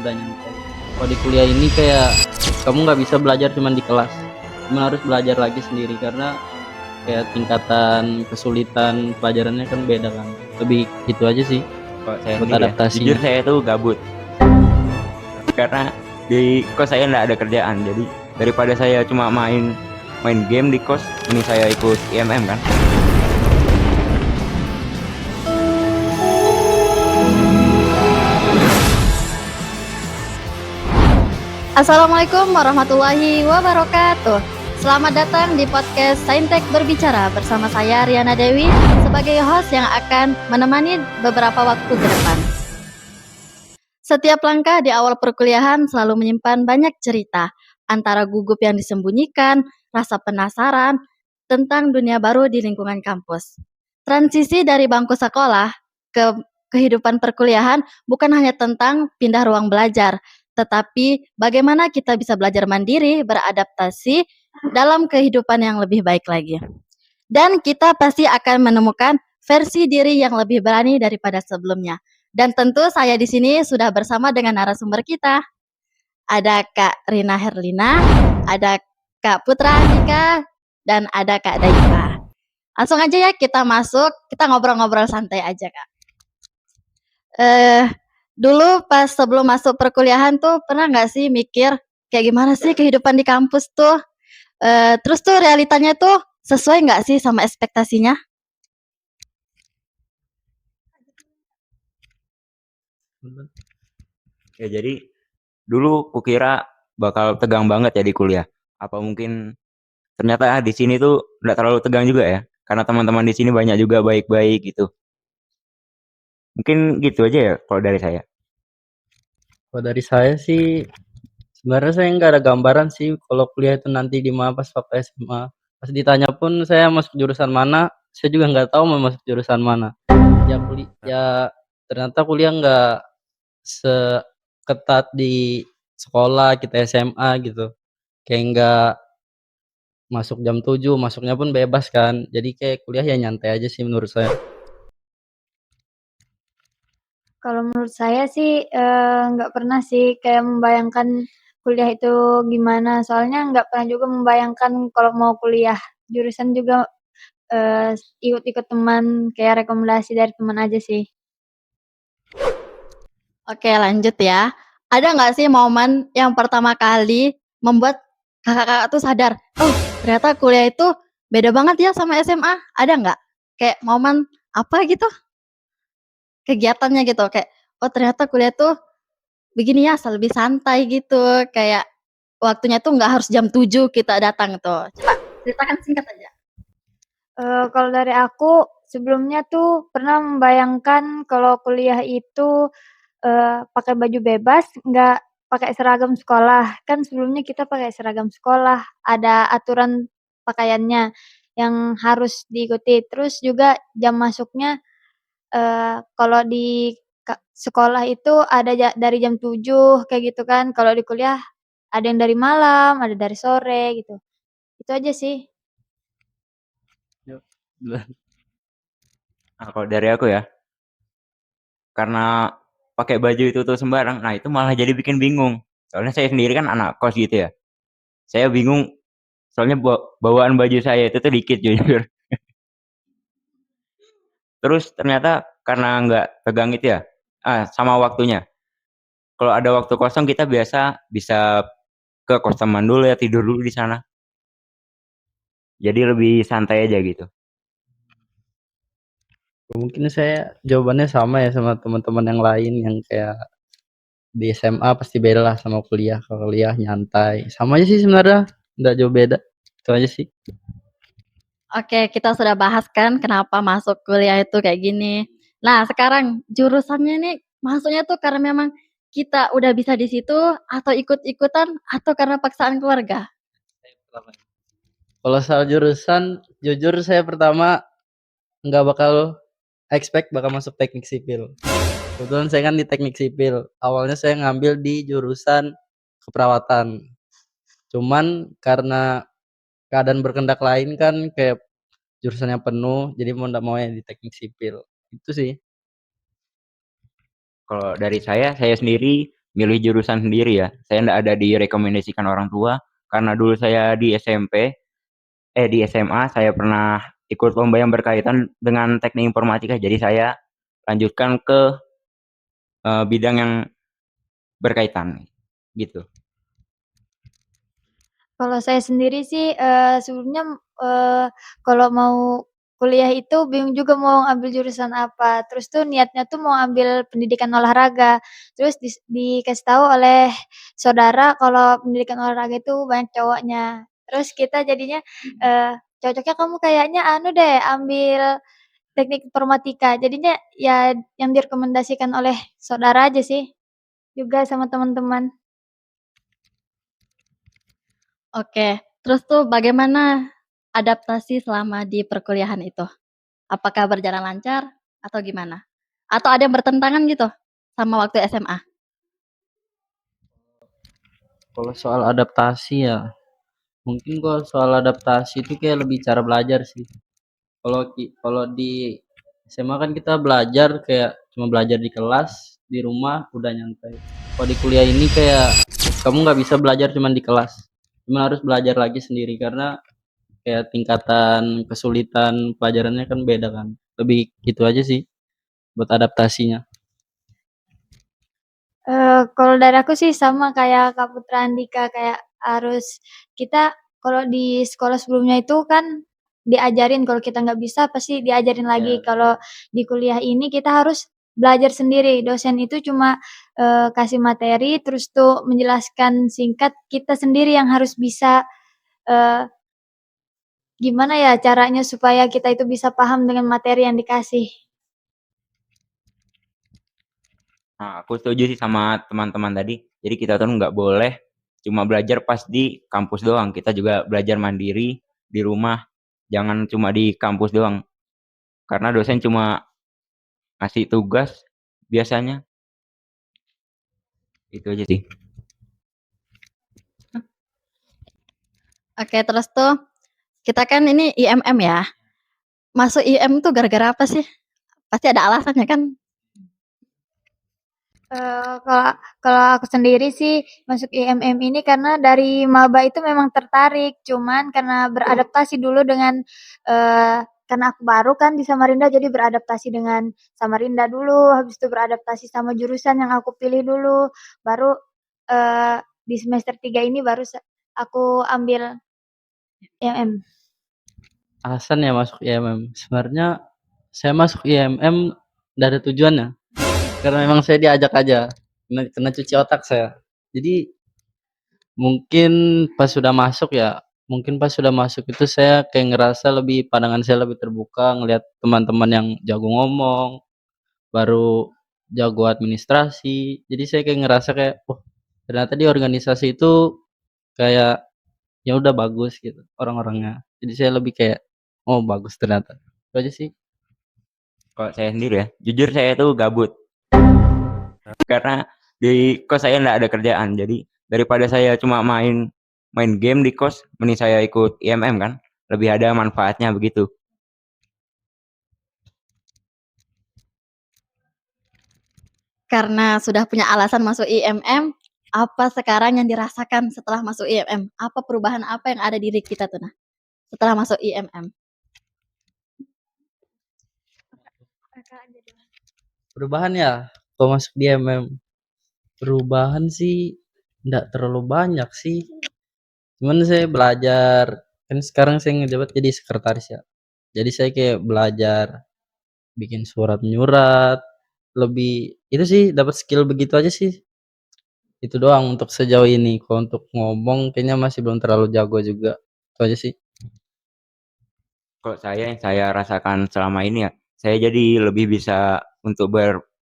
udah nyantai. Kalau di kuliah ini kayak kamu nggak bisa belajar cuma di kelas, kamu harus belajar lagi sendiri karena kayak tingkatan kesulitan pelajarannya kan beda kan. Lebih gitu aja sih Kalau saya buat sendiri ya, jujur adaptasinya. saya tuh gabut karena di kos saya nggak ada kerjaan. Jadi daripada saya cuma main main game di kos, ini saya ikut IMM kan. Assalamualaikum warahmatullahi wabarakatuh. Selamat datang di podcast Saintek Berbicara bersama saya Riana Dewi sebagai host yang akan menemani beberapa waktu ke depan. Setiap langkah di awal perkuliahan selalu menyimpan banyak cerita, antara gugup yang disembunyikan, rasa penasaran tentang dunia baru di lingkungan kampus. Transisi dari bangku sekolah ke kehidupan perkuliahan bukan hanya tentang pindah ruang belajar, tetapi bagaimana kita bisa belajar mandiri, beradaptasi dalam kehidupan yang lebih baik lagi. Dan kita pasti akan menemukan versi diri yang lebih berani daripada sebelumnya. Dan tentu saya di sini sudah bersama dengan narasumber kita. Ada Kak Rina Herlina, ada Kak Putra Andika, dan ada Kak Daifa. Langsung aja ya kita masuk, kita ngobrol-ngobrol santai aja Kak. Dulu pas sebelum masuk perkuliahan tuh pernah nggak sih mikir kayak gimana sih kehidupan di kampus tuh? Terus tuh realitanya tuh sesuai nggak sih sama ekspektasinya? Ya jadi dulu kukira bakal tegang banget ya di kuliah. Apa mungkin ternyata di sini tuh nggak terlalu tegang juga ya? Karena teman-teman di sini banyak juga baik-baik gitu. Mungkin gitu aja ya kalau dari saya. Kalau dari saya sih sebenarnya saya nggak ada gambaran sih kalau kuliah itu nanti di mana pas waktu SMA. Pas ditanya pun saya masuk jurusan mana, saya juga nggak tahu mau masuk jurusan mana. Ya ternyata kuliah nggak seketat di sekolah kita SMA gitu. Kayak nggak masuk jam 7, masuknya pun bebas kan. Jadi kayak kuliah ya nyantai aja sih menurut saya. Kalau menurut saya sih nggak pernah sih kayak membayangkan kuliah itu gimana. Soalnya nggak pernah juga membayangkan kalau mau kuliah. Jurusan juga ikut-ikut teman, kayak rekomendasi dari teman aja sih. Oke lanjut ya. Ada nggak sih momen yang pertama kali membuat kakak-kakak tuh sadar, oh ternyata kuliah itu beda banget ya sama SMA? Ada nggak? Kayak momen apa gitu? Kegiatannya gitu, kayak, oh ternyata kuliah tuh begini ya, lebih santai gitu, kayak waktunya tuh nggak harus jam 7 kita datang tuh. Coba ceritakan singkat aja. Kalau dari aku sebelumnya tuh pernah membayangkan kalau kuliah itu pakai baju bebas, nggak pakai seragam sekolah. Kan sebelumnya kita pakai seragam sekolah, ada aturan pakaiannya yang harus diikuti. Terus juga jam masuknya kalau di sekolah itu ada dari jam 7 kayak gitu kan. Kalau di kuliah ada yang dari malam, ada dari sore gitu. Itu aja sih. Yuk, Nah, kalau dari aku ya, karena pakai baju itu tuh sembarang, nah itu malah jadi bikin bingung. Soalnya saya sendiri kan anak kos gitu ya. Saya bingung soalnya bawaan baju saya itu tuh dikit jujur. Terus ternyata karena nggak tegang itu ya, sama waktunya. Kalau ada waktu kosong kita biasa bisa ke kos teman dulu ya, tidur dulu di sana. Jadi lebih santai aja gitu. Mungkin saya jawabannya sama ya sama teman-teman yang lain yang kayak di SMA pasti beda lah sama kuliah. Kalau kuliah nyantai, sama aja sih sebenarnya, nggak jauh beda. Itu aja sih. Oke, kita sudah bahas kan kenapa masuk kuliah itu kayak gini. Nah, sekarang jurusannya nih masuknya tuh karena memang kita udah bisa di situ atau ikut-ikutan atau karena paksaan keluarga? Kalau soal jurusan, jujur saya pertama nggak bakal expect bakal masuk teknik sipil. Kebetulan saya kan di teknik sipil. Awalnya saya ngambil di jurusan keperawatan. Cuman karena keadaan berkendak lain kan kayak jurusannya penuh, jadi mau nggak mau ya di teknik sipil. Itu sih. Kalau dari saya sendiri milih jurusan sendiri ya. Saya nggak ada direkomendasikan orang tua karena dulu saya di SMP, di SMA saya pernah ikut lomba yang berkaitan dengan teknik informatika. Jadi saya lanjutkan ke bidang yang berkaitan gitu. Kalau saya sendiri sih, sebelumnya, kalau mau kuliah itu bingung juga mau ambil jurusan apa, terus tuh niatnya tuh mau ambil pendidikan olahraga, terus dikasih tahu oleh saudara kalau pendidikan olahraga itu banyak cowoknya. Terus kita jadinya, cocoknya kamu kayaknya anu deh, ambil teknik informatika. Jadinya ya yang direkomendasikan oleh saudara aja sih, juga sama teman-teman. Oke, terus tuh bagaimana adaptasi selama di perkuliahan itu? Apakah berjalan lancar atau gimana? Atau ada yang bertentangan gitu sama waktu SMA? Kalau soal adaptasi ya, mungkin kalau soal adaptasi itu kayak lebih cara belajar sih. Kalau di SMA kan kita belajar kayak cuma belajar di kelas, di rumah udah nyantai. Kalau di kuliah ini kayak kamu nggak bisa belajar cuma di kelas, cuma harus belajar lagi sendiri karena kayak tingkatan kesulitan pelajarannya kan beda kan. Lebih gitu aja sih buat adaptasinya. Kalau dari aku sih sama kayak Kak Putra Andika, kayak harus kita kalau di sekolah sebelumnya itu kan diajarin, kalau kita nggak bisa pasti diajarin lagi. Ya, Kalau di kuliah ini kita harus belajar sendiri, dosen itu cuma, kasih materi terus tuh menjelaskan singkat, kita sendiri yang harus bisa, eee, gimana ya caranya supaya kita itu bisa paham dengan materi yang dikasih. Nah, aku setuju sih sama teman-teman tadi. Jadi kita tuh nggak boleh cuma belajar pas di kampus doang. Kita juga belajar mandiri di rumah. Jangan cuma di kampus doang. Karena dosen cuma ngasih tugas biasanya. Itu aja sih. Oke, terus tuh kita kan ini IMM ya. Masuk IM tuh gara-gara apa sih? Pasti ada alasannya kan? Kalau kalau aku sendiri sih masuk IMM ini karena dari maba itu memang tertarik, cuman karena beradaptasi dulu dengan, karena aku baru kan di Samarinda jadi beradaptasi dengan Samarinda dulu, habis itu beradaptasi sama jurusan yang aku pilih dulu, baru, di semester 3 ini baru aku ambil IMM. Alasan ya masuk IMM. Sebenarnya saya masuk IMM nggak ada tujuannya. Karena memang saya diajak aja. Kena cuci otak saya. Jadi mungkin pas sudah masuk ya, mungkin pas sudah masuk itu saya kayak ngerasa pandangan saya lebih terbuka ngelihat teman-teman yang jago ngomong, baru jago administrasi. Jadi saya kayak ngerasa kayak, oh ternyata di organisasi itu kayak ya udah bagus gitu orang-orangnya. Jadi saya lebih kayak, oh bagus ternyata. Itu aja sih. Kalau saya sendiri ya, jujur saya tuh gabut. Karena di kos saya nggak ada kerjaan. Jadi daripada saya cuma main game di kos, mending saya ikut IMM kan. Lebih ada manfaatnya begitu. Karena sudah punya alasan masuk IMM, apa sekarang yang dirasakan setelah masuk IMM? Apa perubahan apa yang ada di diri kita tuh nah, setelah masuk IMM? Perubahan ya, kalau masuk di IMM. Perubahan sih nggak terlalu banyak sih. Cuman saya belajar, kan sekarang saya ngejabat jadi sekretaris ya. Jadi saya kayak belajar bikin surat menyurat, lebih itu sih dapat skill begitu aja sih. Itu doang untuk sejauh ini. Kalau untuk ngomong kayaknya masih belum terlalu jago juga. Itu aja sih. Kalau saya yang saya rasakan selama ini ya, saya jadi lebih bisa untuk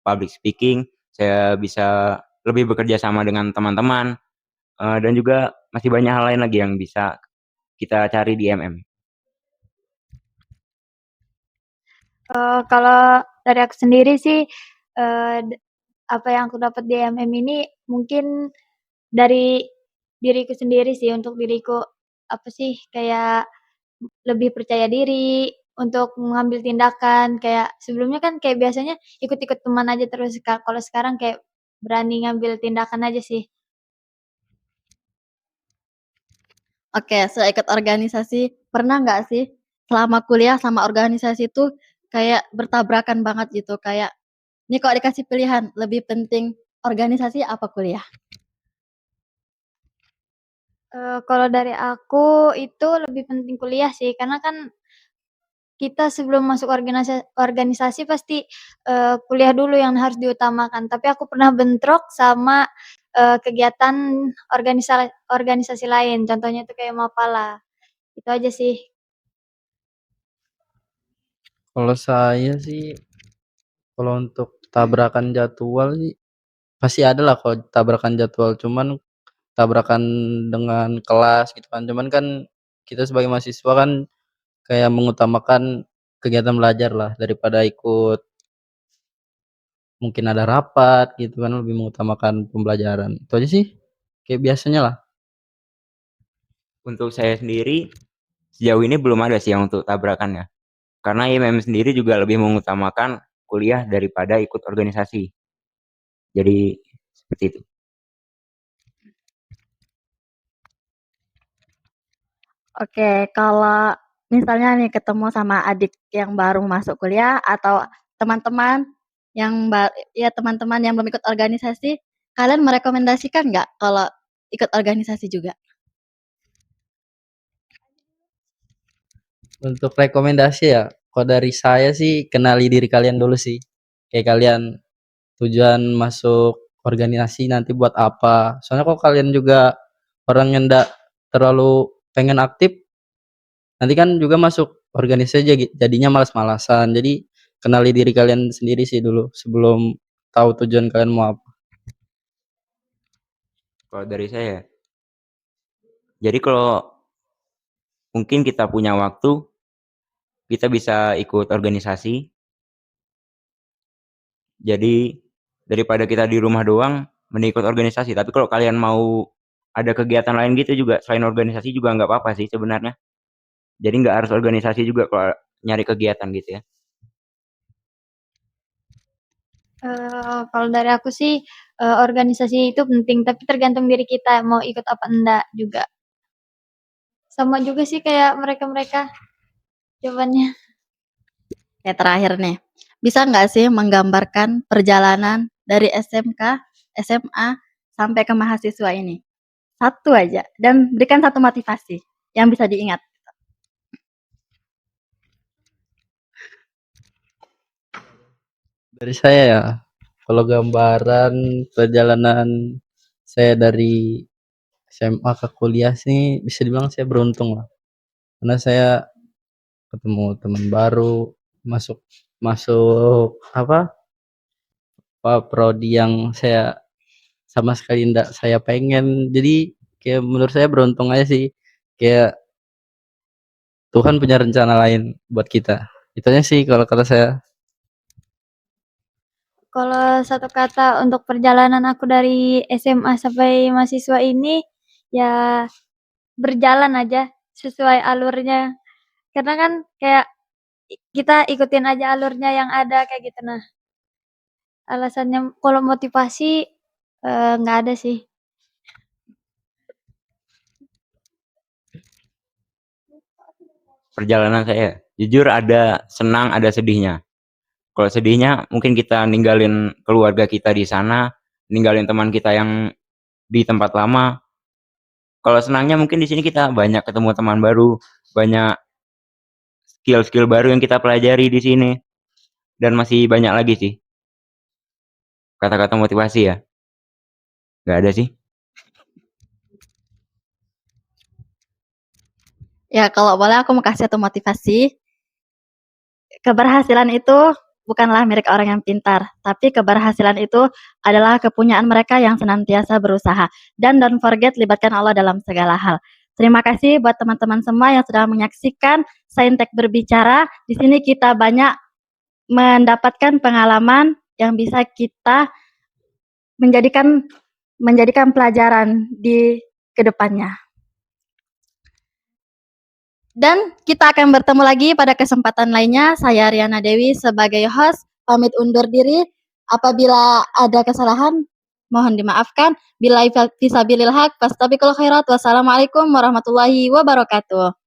public speaking, saya bisa lebih bekerja sama dengan teman-teman, dan juga masih banyak hal lain lagi yang bisa kita cari di MM. Kalau dari aku sendiri sih, apa yang aku dapat di IMM ini mungkin dari diriku sendiri sih, untuk diriku, apa sih, kayak lebih percaya diri untuk mengambil tindakan, kayak sebelumnya kan kayak biasanya ikut-ikut teman aja terus, Kak. Kalau sekarang kayak berani ngambil tindakan aja sih. Oke, setelah ikut organisasi, pernah nggak sih selama kuliah sama organisasi itu kayak bertabrakan banget gitu? Kayak, nih kok dikasih pilihan, lebih penting organisasi apa kuliah? Kalau dari aku itu lebih penting kuliah sih, karena kan kita sebelum masuk organisasi pasti, kuliah dulu yang harus diutamakan. Tapi aku pernah bentrok sama, kegiatan organisasi lain, contohnya itu kayak Mapala. Itu aja sih. Kalau saya sih, kalau untuk tabrakan jadwal sih, pasti ada lah kalau tabrakan jadwal, cuman tabrakan dengan kelas gitu kan. Cuman kan kita sebagai mahasiswa kan kayak mengutamakan kegiatan belajar lah daripada ikut mungkin ada rapat gitu kan, lebih mengutamakan pembelajaran. Itu aja sih, kayak biasanya lah. Untuk saya sendiri, sejauh ini belum ada sih yang untuk tabrakannya. Karena IMM sendiri juga lebih mengutamakan kuliah daripada ikut organisasi. Jadi seperti itu. Oke, kalau misalnya nih ketemu sama adik yang baru masuk kuliah atau teman-teman teman-teman yang belum ikut organisasi, kalian merekomendasikan nggak kalau ikut organisasi juga? Untuk rekomendasi ya, kalau dari saya sih kenali diri kalian dulu sih. Kayak kalian tujuan masuk organisasi nanti buat apa. Soalnya kalau kalian juga orang yang ndak terlalu pengen aktif, nanti kan juga masuk organisasi jadinya malas-malasan. Jadi kenali diri kalian sendiri sih dulu sebelum tahu tujuan kalian mau apa. Kalau dari saya, jadi kalau mungkin kita punya waktu, kita bisa ikut organisasi. Jadi daripada kita di rumah doang, mending ikut organisasi. Tapi kalau kalian mau ada kegiatan lain gitu juga selain organisasi juga nggak apa-apa sih sebenarnya. Jadi nggak harus organisasi juga kalau nyari kegiatan gitu ya. Kalau dari aku sih, organisasi itu penting, tapi tergantung diri kita mau ikut apa enggak juga. Sama juga sih kayak mereka-mereka jawabannya. Kayak terakhir nih, bisa nggak sih menggambarkan perjalanan dari SMK, SMA, sampai ke mahasiswa ini? Satu aja, dan berikan satu motivasi yang bisa diingat. Dari saya ya, kalau gambaran perjalanan saya dari SMA ke kuliah sih bisa dibilang saya beruntung lah. Karena saya ketemu teman baru, masuk masuk apa prodi yang saya sama sekali ndak saya pengen. Jadi kayak menurut saya beruntung aja sih. Kayak Tuhan punya rencana lain buat kita. Itu aja sih kalau kata saya. Kalau satu kata untuk perjalanan aku dari SMA sampai mahasiswa ini, ya berjalan aja sesuai alurnya. Karena kan kayak kita ikutin aja alurnya yang ada kayak gitu. Nah, alasannya kalau motivasi nggak ada sih. Perjalanan saya, jujur ada senang, ada sedihnya. Kalau sedihnya mungkin kita ninggalin keluarga kita di sana, ninggalin teman kita yang di tempat lama. Kalau senangnya mungkin di sini kita banyak ketemu teman baru, banyak skill-skill baru yang kita pelajari di sini, dan masih banyak lagi sih kata-kata motivasi ya. Nggak ada sih. Ya, kalau boleh aku mau kasih satu motivasi. Keberhasilan itu bukanlah milik orang yang pintar, tapi keberhasilan itu adalah kepunyaan mereka yang senantiasa berusaha. Dan don't forget, libatkan Allah dalam segala hal. Terima kasih buat teman-teman semua yang sudah menyaksikan Saintek Berbicara. Di sini kita banyak mendapatkan pengalaman yang bisa kita menjadikan pelajaran di kedepannya. Dan kita akan bertemu lagi pada kesempatan lainnya. Saya Riana Dewi sebagai host, pamit undur diri. Apabila ada kesalahan, Mohon dimaafkan. Billahi fisabilil haq. Fastabiqul khairat. Wassalamualaikum warahmatullahi wabarakatuh.